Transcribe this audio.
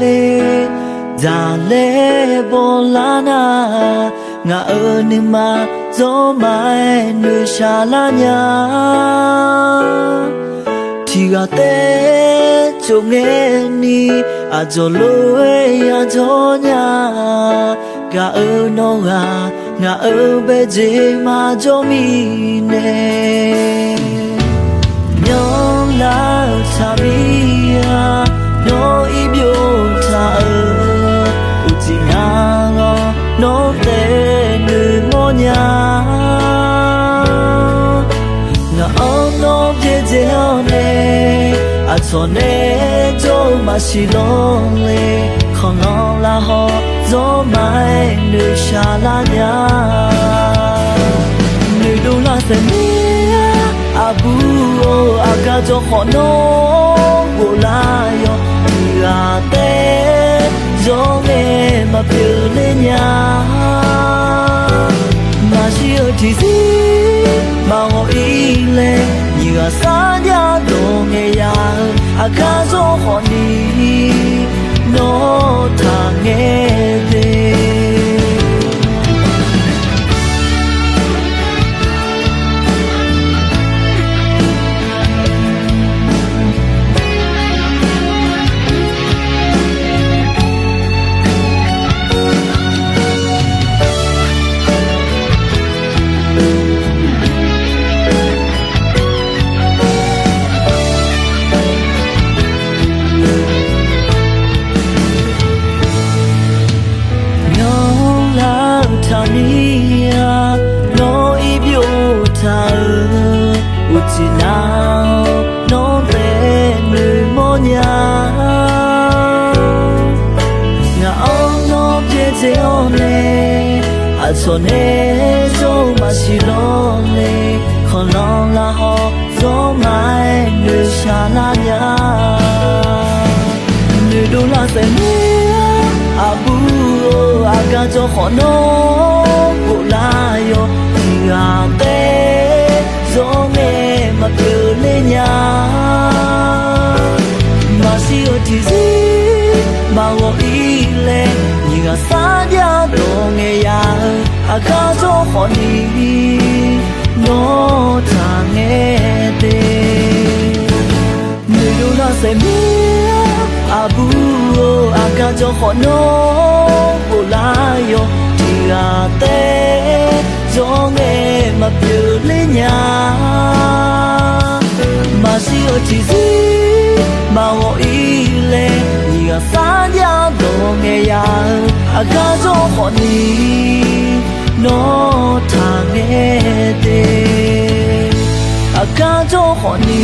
le za le bolana nga ni ma zo mai nu sha la nya ti ga te cho nghe ni a zo lo ya zo nya ga no ga nga be je ma zo mi ne nhong la sa mi ya no i bio ta u ti nga no te nu mo nya nga no bie je ne a cho ne jo ma si long le khong long la ho zo mai nu sha la nya nu do la se ni abu aga jo khono bola yo ya te jo me ma pyu le nya ma shi o ti si ma ho i le ni ga sa nya do nge ya aga jo khoni no ta nge de no i bio ta u ti nào no te nu mo nya nga no pie je one a so ne so ma si lo le khon long la ho so mai nu sha la nya nu do la se ne abu aga jo khono bola yo ya te zo me ma pyu le nya ma si o ti si ma wo i le ni ga sa ya do nge ya aga jo khoni no ta nge te ni do la se me abu aga jo khono bola yo ya te zo nge ma pyu le nya ma si o ti si ma wo i le ni ga sa ya do nge ya aga zo khoni no ta nge te aga zo khoni